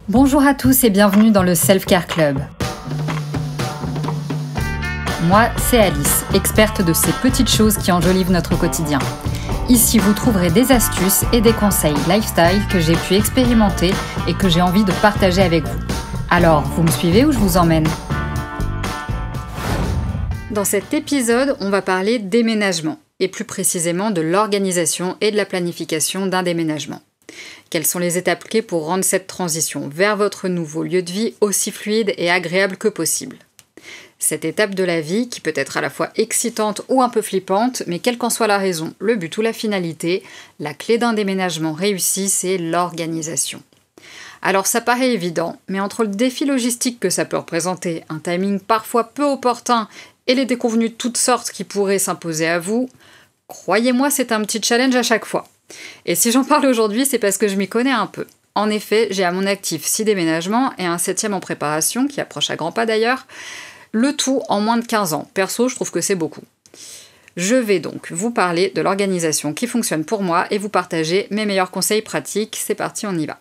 Bonjour à tous et bienvenue dans le Self-Care Club. Moi, c'est Alice, experte de ces petites choses qui enjolivent notre quotidien. Ici, vous trouverez des astuces et des conseils lifestyle que j'ai pu expérimenter et que j'ai envie de partager avec vous. Alors, vous me suivez ou je vous emmène ? Dans cet épisode, on va parler déménagement, et plus précisément de l'organisation et de la planification d'un déménagement. Quelles sont les étapes clés pour rendre cette transition vers votre nouveau lieu de vie aussi fluide et agréable que possible ? Cette étape de la vie, qui peut être à la fois excitante ou un peu flippante, mais quelle qu'en soit la raison, le but ou la finalité, la clé d'un déménagement réussi, c'est l'organisation. Alors ça paraît évident, mais entre le défi logistique que ça peut représenter, un timing parfois peu opportun et les déconvenues de toutes sortes qui pourraient s'imposer à vous, croyez-moi, c'est un petit challenge à chaque fois. Et si j'en parle aujourd'hui, c'est parce que je m'y connais un peu. En effet, j'ai à mon actif 6 déménagements et un 7e en préparation, qui approche à grands pas d'ailleurs, le tout en moins de 15 ans. Perso, je trouve que c'est beaucoup. Je vais donc vous parler de l'organisation qui fonctionne pour moi et vous partager mes meilleurs conseils pratiques. C'est parti, on y va.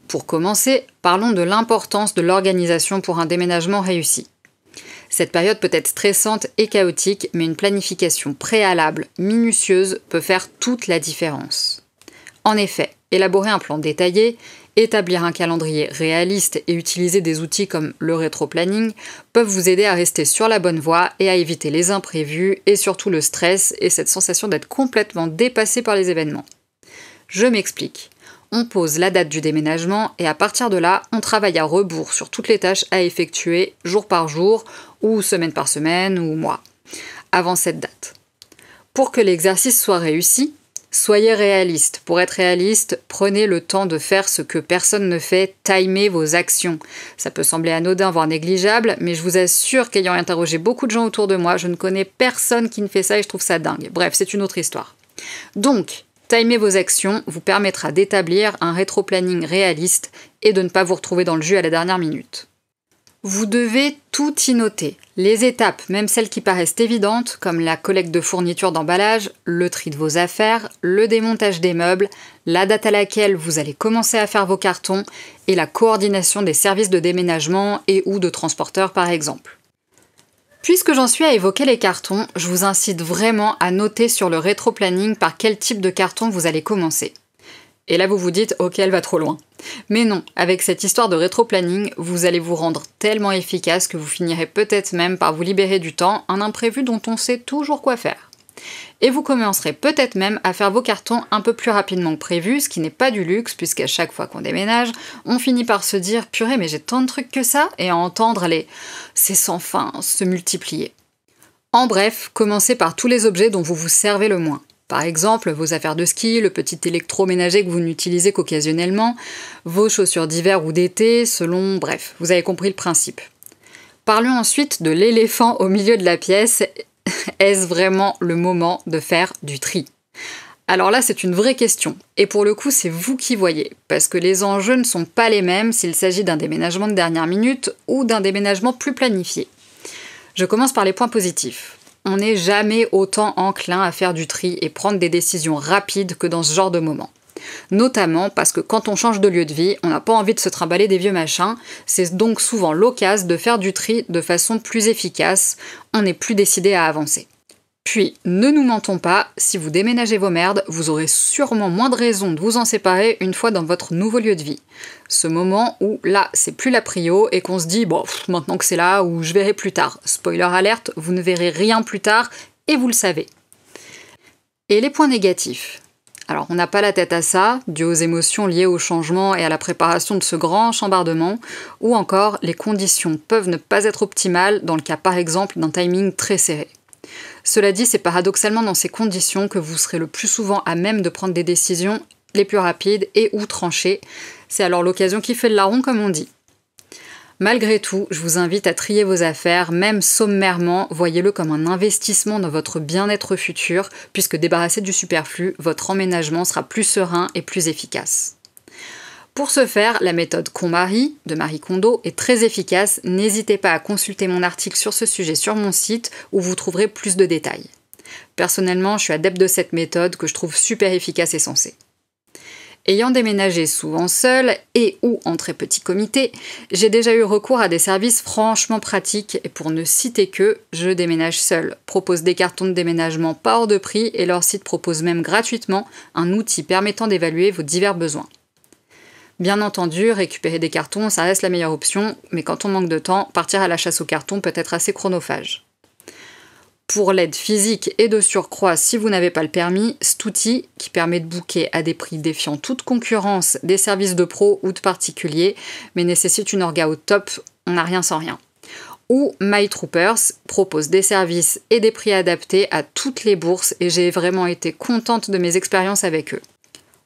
Pour commencer, parlons de l'importance de l'organisation pour un déménagement réussi. Cette période peut être stressante et chaotique, mais une planification préalable, minutieuse, peut faire toute la différence. En effet, élaborer un plan détaillé, établir un calendrier réaliste et utiliser des outils comme le rétro-planning peuvent vous aider à rester sur la bonne voie et à éviter les imprévus et surtout le stress et cette sensation d'être complètement dépassé par les événements. Je m'explique. On pose la date du déménagement et à partir de là, on travaille à rebours sur toutes les tâches à effectuer jour par jour ou semaine par semaine ou mois avant cette date. Pour que l'exercice soit réussi, soyez réaliste. Pour être réaliste, prenez le temps de faire ce que personne ne fait, timez vos actions. Ça peut sembler anodin, voire négligeable, mais je vous assure qu'ayant interrogé beaucoup de gens autour de moi, je ne connais personne qui ne fait ça et je trouve ça dingue. Bref, c'est une autre histoire. Donc, timer vos actions vous permettra d'établir un rétro-planning réaliste et de ne pas vous retrouver dans le jus à la dernière minute. Vous devez tout y noter. Les étapes, même celles qui paraissent évidentes, comme la collecte de fournitures d'emballage, le tri de vos affaires, le démontage des meubles, la date à laquelle vous allez commencer à faire vos cartons et la coordination des services de déménagement et ou de transporteurs par exemple. Puisque j'en suis à évoquer les cartons, je vous incite vraiment à noter sur le rétro-planning par quel type de carton vous allez commencer. Et là vous vous dites « ok, elle va trop loin ». Mais non, avec cette histoire de rétro-planning, vous allez vous rendre tellement efficace que vous finirez peut-être même par vous libérer du temps, un imprévu dont on sait toujours quoi faire. Et vous commencerez peut-être même à faire vos cartons un peu plus rapidement que prévu, ce qui n'est pas du luxe, puisqu'à chaque fois qu'on déménage, on finit par se dire « purée, mais j'ai tant de trucs que ça » et à entendre les « c'est sans fin » se multiplier. En bref, commencez par tous les objets dont vous vous servez le moins. Par exemple, vos affaires de ski, le petit électroménager que vous n'utilisez qu'occasionnellement, vos chaussures d'hiver ou d'été, bref, vous avez compris le principe. Parlons ensuite de l'éléphant au milieu de la pièce. Est-ce vraiment le moment de faire du tri ? Alors là, c'est une vraie question. Et pour le coup, c'est vous qui voyez. Parce que les enjeux ne sont pas les mêmes s'il s'agit d'un déménagement de dernière minute ou d'un déménagement plus planifié. Je commence par les points positifs. On n'est jamais autant enclin à faire du tri et prendre des décisions rapides que dans ce genre de moment. Notamment parce que quand on change de lieu de vie, on n'a pas envie de se trimballer des vieux machins, c'est donc souvent l'occasion de faire du tri de façon plus efficace, on est plus décidé à avancer. Puis, ne nous mentons pas, si vous déménagez vos merdes, vous aurez sûrement moins de raisons de vous en séparer une fois dans votre nouveau lieu de vie. Ce moment où, là, c'est plus la prio et qu'on se dit « bon, maintenant que c'est là, ou je verrai plus tard ». Spoiler alerte, vous ne verrez rien plus tard, et vous le savez. Et les points négatifs ? Alors, on n'a pas la tête à ça, dû aux émotions liées au changement et à la préparation de ce grand chambardement, ou encore, les conditions peuvent ne pas être optimales dans le cas par exemple d'un timing très serré. Cela dit, c'est paradoxalement dans ces conditions que vous serez le plus souvent à même de prendre des décisions les plus rapides et ou tranchées. C'est alors l'occasion qui fait le larron comme on dit. Malgré tout, je vous invite à trier vos affaires, même sommairement, voyez-le comme un investissement dans votre bien-être futur, puisque débarrassé du superflu, votre emménagement sera plus serein et plus efficace. Pour ce faire, la méthode KonMari de Marie Kondo est très efficace, n'hésitez pas à consulter mon article sur ce sujet sur mon site où vous trouverez plus de détails. Personnellement, je suis adepte de cette méthode que je trouve super efficace et sensée. Ayant déménagé souvent seule et ou en très petit comité, j'ai déjà eu recours à des services franchement pratiques et pour ne citer que Je déménage seule propose des cartons de déménagement pas hors de prix et leur site propose même gratuitement un outil permettant d'évaluer vos divers besoins. Bien entendu, récupérer des cartons, ça reste la meilleure option, mais quand on manque de temps, partir à la chasse aux cartons peut être assez chronophage. Pour l'aide physique et de surcroît, si vous n'avez pas le permis, cet outil, qui permet de booker à des prix défiant toute concurrence des services de pros ou de particuliers, mais nécessite une orga au top, on n'a rien sans rien. Ou MyTroopers propose des services et des prix adaptés à toutes les bourses et j'ai vraiment été contente de mes expériences avec eux.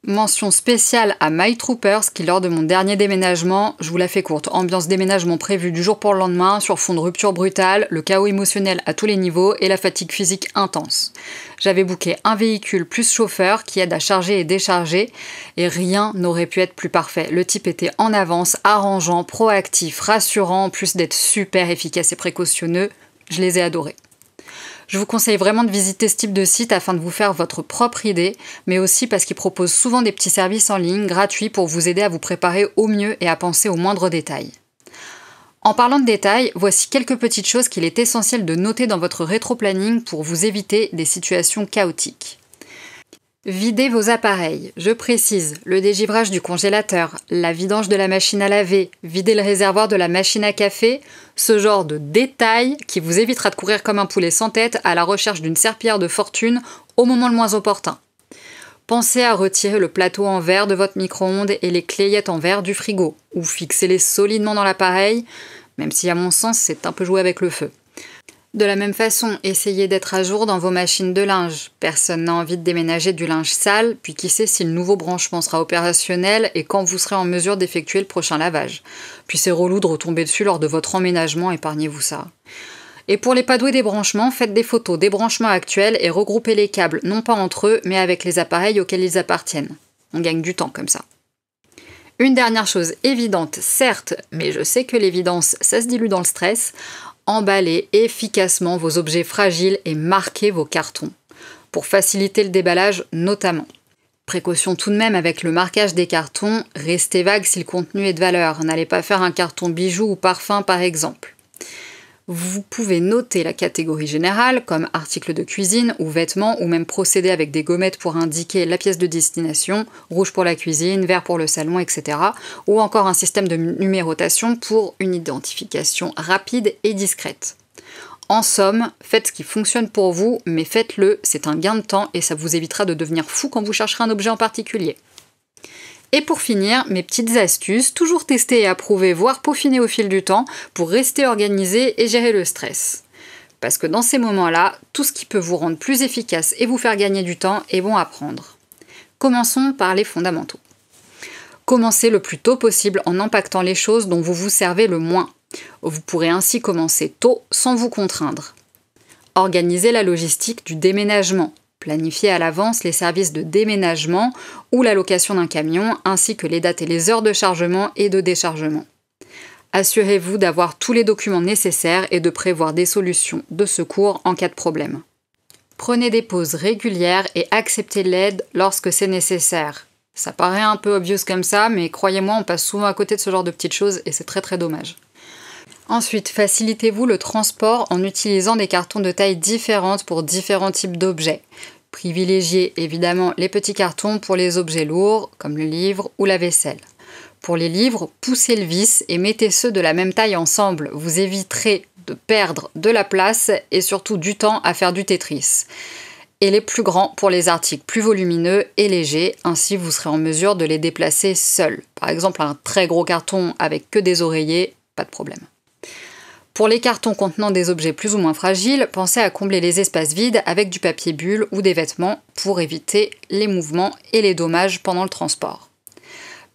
Mention spéciale à MyTroopers qui lors de mon dernier déménagement, je vous la fais courte, ambiance déménagement prévue du jour pour le lendemain, sur fond de rupture brutale, le chaos émotionnel à tous les niveaux et la fatigue physique intense. J'avais booké un véhicule plus chauffeur qui aide à charger et décharger et rien n'aurait pu être plus parfait. Le type était en avance, arrangeant, proactif, rassurant, en plus d'être super efficace et précautionneux, je les ai adorés. Je vous conseille vraiment de visiter ce type de site afin de vous faire votre propre idée, mais aussi parce qu'il propose souvent des petits services en ligne gratuits pour vous aider à vous préparer au mieux et à penser aux moindres détails. En parlant de détails, voici quelques petites choses qu'il est essentiel de noter dans votre rétro-planning pour vous éviter des situations chaotiques. Videz vos appareils. Je précise, le dégivrage du congélateur, la vidange de la machine à laver, vider le réservoir de la machine à café, ce genre de détails qui vous évitera de courir comme un poulet sans tête à la recherche d'une serpillière de fortune au moment le moins opportun. Pensez à retirer le plateau en verre de votre micro-ondes et les clayettes en verre du frigo, ou fixez-les solidement dans l'appareil, même si à mon sens c'est un peu jouer avec le feu. De la même façon, essayez d'être à jour dans vos machines de linge. Personne n'a envie de déménager du linge sale, puis qui sait si le nouveau branchement sera opérationnel et quand vous serez en mesure d'effectuer le prochain lavage. Puis c'est relou de retomber dessus lors de votre emménagement, épargnez-vous ça. Et pour les pas doués des branchements, faites des photos des branchements actuels et regroupez les câbles, non pas entre eux, mais avec les appareils auxquels ils appartiennent. On gagne du temps comme ça. Une dernière chose évidente, certes, mais je sais que l'évidence, ça se dilue dans le stress, emballez efficacement vos objets fragiles et marquez vos cartons, pour faciliter le déballage notamment. Précaution tout de même avec le marquage des cartons, restez vague si le contenu est de valeur, n'allez pas faire un carton bijoux ou parfum par exemple. Vous pouvez noter la catégorie générale comme articles de cuisine ou vêtements ou même procéder avec des gommettes pour indiquer la pièce de destination, rouge pour la cuisine, vert pour le salon, etc. Ou encore un système de numérotation pour une identification rapide et discrète. En somme, faites ce qui fonctionne pour vous, mais faites-le, c'est un gain de temps et ça vous évitera de devenir fou quand vous chercherez un objet en particulier. Et pour finir, mes petites astuces, toujours tester et approuver, voire peaufiner au fil du temps pour rester organisé et gérer le stress. Parce que dans ces moments-là, tout ce qui peut vous rendre plus efficace et vous faire gagner du temps est bon à prendre. Commençons par les fondamentaux. Commencez le plus tôt possible en impactant les choses dont vous vous servez le moins. Vous pourrez ainsi commencer tôt sans vous contraindre. Organisez la logistique du déménagement. Planifiez à l'avance les services de déménagement ou la location d'un camion, ainsi que les dates et les heures de chargement et de déchargement. Assurez-vous d'avoir tous les documents nécessaires et de prévoir des solutions de secours en cas de problème. Prenez des pauses régulières et acceptez l'aide lorsque c'est nécessaire. Ça paraît un peu obvious comme ça, mais croyez-moi, on passe souvent à côté de ce genre de petites choses et c'est très très dommage. Ensuite, facilitez-vous le transport en utilisant des cartons de taille différentes pour différents types d'objets. Privilégiez évidemment les petits cartons pour les objets lourds, comme le livre ou la vaisselle. Pour les livres, poussez le vis et mettez ceux de la même taille ensemble. Vous éviterez de perdre de la place et surtout du temps à faire du Tetris. Et les plus grands pour les articles plus volumineux et légers, ainsi vous serez en mesure de les déplacer seuls. Par exemple, un très gros carton avec que des oreillers, pas de problème. Pour les cartons contenant des objets plus ou moins fragiles, pensez à combler les espaces vides avec du papier bulle ou des vêtements pour éviter les mouvements et les dommages pendant le transport.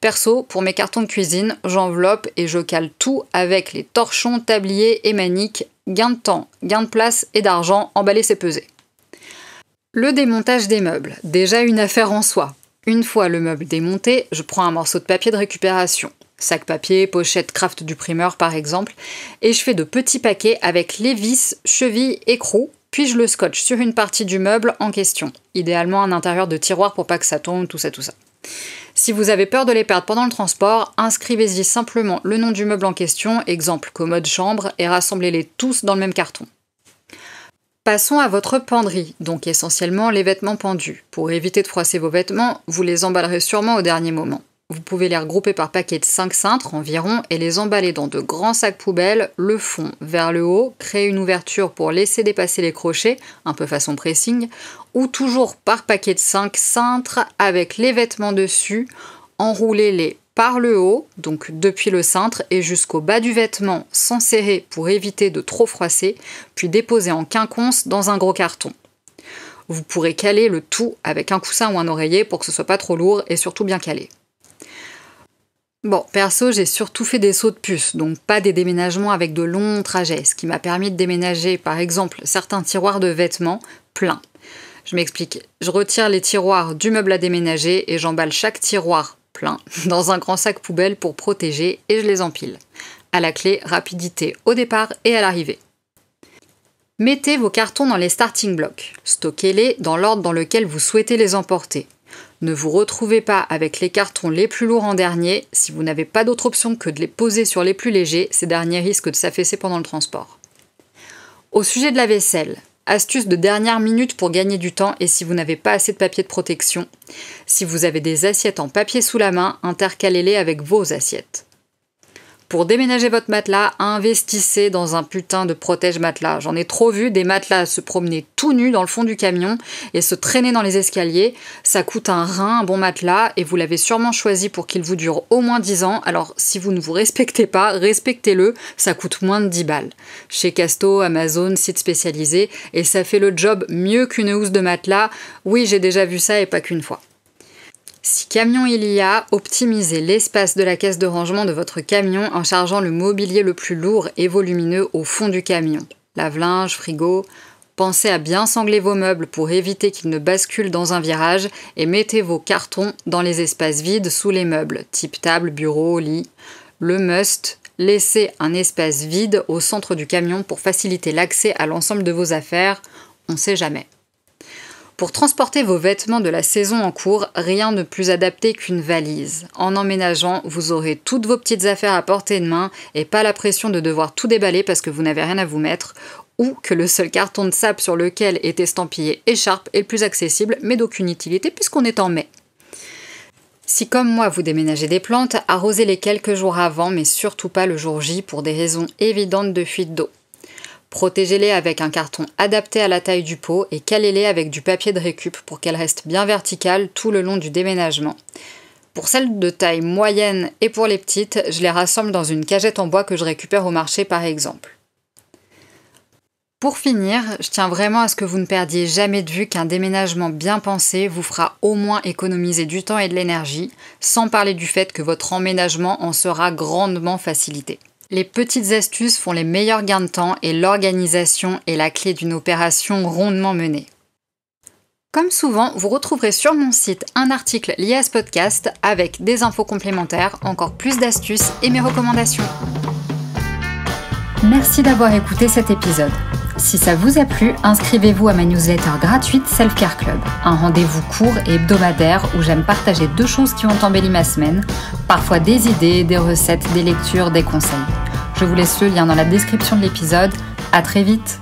Perso, pour mes cartons de cuisine, j'enveloppe et je cale tout avec les torchons, tabliers et maniques. Gain de temps, gain de place et d'argent, emballer c'est peser. Le démontage des meubles, déjà une affaire en soi. Une fois le meuble démonté, je prends un morceau de papier de récupération. Sac papier, pochette craft du primeur par exemple, et je fais de petits paquets avec les vis, chevilles, écrous, puis je le scotche sur une partie du meuble en question, idéalement un intérieur de tiroir pour pas que ça tombe, tout ça. Si vous avez peur de les perdre pendant le transport, inscrivez-y simplement le nom du meuble en question, exemple commode chambre, et rassemblez-les tous dans le même carton. Passons à votre penderie, donc essentiellement les vêtements pendus. Pour éviter de froisser vos vêtements, vous les emballerez sûrement au dernier moment. Vous pouvez les regrouper par paquets de 5 cintres environ et les emballer dans de grands sacs poubelles, le fond vers le haut, créer une ouverture pour laisser dépasser les crochets, un peu façon pressing, ou toujours par paquet de 5 cintres avec les vêtements dessus, enroulez-les par le haut, donc depuis le cintre et jusqu'au bas du vêtement sans serrer pour éviter de trop froisser, puis déposez en quinconce dans un gros carton. Vous pourrez caler le tout avec un coussin ou un oreiller pour que ce soit pas trop lourd et surtout bien calé. Bon, perso, j'ai surtout fait des sauts de puce, donc pas des déménagements avec de longs trajets, ce qui m'a permis de déménager, par exemple, certains tiroirs de vêtements pleins. Je m'explique, je retire les tiroirs du meuble à déménager et j'emballe chaque tiroir plein dans un grand sac poubelle pour protéger et je les empile. À la clé, rapidité au départ et à l'arrivée. Mettez vos cartons dans les starting blocks, stockez-les dans l'ordre dans lequel vous souhaitez les emporter. Ne vous retrouvez pas avec les cartons les plus lourds en dernier, si vous n'avez pas d'autre option que de les poser sur les plus légers, ces derniers risquent de s'affaisser pendant le transport. Au sujet de la vaisselle, astuce de dernière minute pour gagner du temps et si vous n'avez pas assez de papier de protection. Si vous avez des assiettes en papier sous la main, intercalez-les avec vos assiettes. Pour déménager votre matelas, investissez dans un putain de protège-matelas. J'en ai trop vu des matelas se promener tout nus dans le fond du camion et se traîner dans les escaliers. Ça coûte un rein, un bon matelas, et vous l'avez sûrement choisi pour qu'il vous dure au moins 10 ans. Alors si vous ne vous respectez pas, respectez-le, ça coûte moins de 10 balles. Chez Casto, Amazon, sites spécialisés, et ça fait le job mieux qu'une housse de matelas. Oui, j'ai déjà vu ça et pas qu'une fois. Si camion il y a, optimisez l'espace de la caisse de rangement de votre camion en chargeant le mobilier le plus lourd et volumineux au fond du camion. Lave-linge, frigo. Pensez à bien sangler vos meubles pour éviter qu'ils ne basculent dans un virage et mettez vos cartons dans les espaces vides sous les meubles, type table, bureau, lit. Le must, laissez un espace vide au centre du camion pour faciliter l'accès à l'ensemble de vos affaires, on sait jamais. Pour transporter vos vêtements de la saison en cours, rien de plus adapté qu'une valise. En emménageant, vous aurez toutes vos petites affaires à portée de main et pas la pression de devoir tout déballer parce que vous n'avez rien à vous mettre, ou que le seul carton de sable sur lequel est estampillé écharpe est le plus accessible, mais d'aucune utilité puisqu'on est en mai. Si comme moi vous déménagez des plantes, arrosez-les quelques jours avant, mais surtout pas le jour J pour des raisons évidentes de fuite d'eau. Protégez-les avec un carton adapté à la taille du pot et calez-les avec du papier de récup pour qu'elles restent bien verticales tout le long du déménagement. Pour celles de taille moyenne et pour les petites, je les rassemble dans une cagette en bois que je récupère au marché par exemple. Pour finir, je tiens vraiment à ce que vous ne perdiez jamais de vue qu'un déménagement bien pensé vous fera au moins économiser du temps et de l'énergie, sans parler du fait que votre emménagement en sera grandement facilité. Les petites astuces font les meilleurs gains de temps et l'organisation est la clé d'une opération rondement menée. Comme souvent, vous retrouverez sur mon site un article lié à ce podcast avec des infos complémentaires, encore plus d'astuces et mes recommandations. Merci d'avoir écouté cet épisode. Si ça vous a plu, inscrivez-vous à ma newsletter gratuite Self Care Club, un rendez-vous court et hebdomadaire où j'aime partager 2 choses qui ont embelli ma semaine, parfois des idées, des recettes, des lectures, des conseils. Je vous laisse le lien dans la description de l'épisode. À très vite!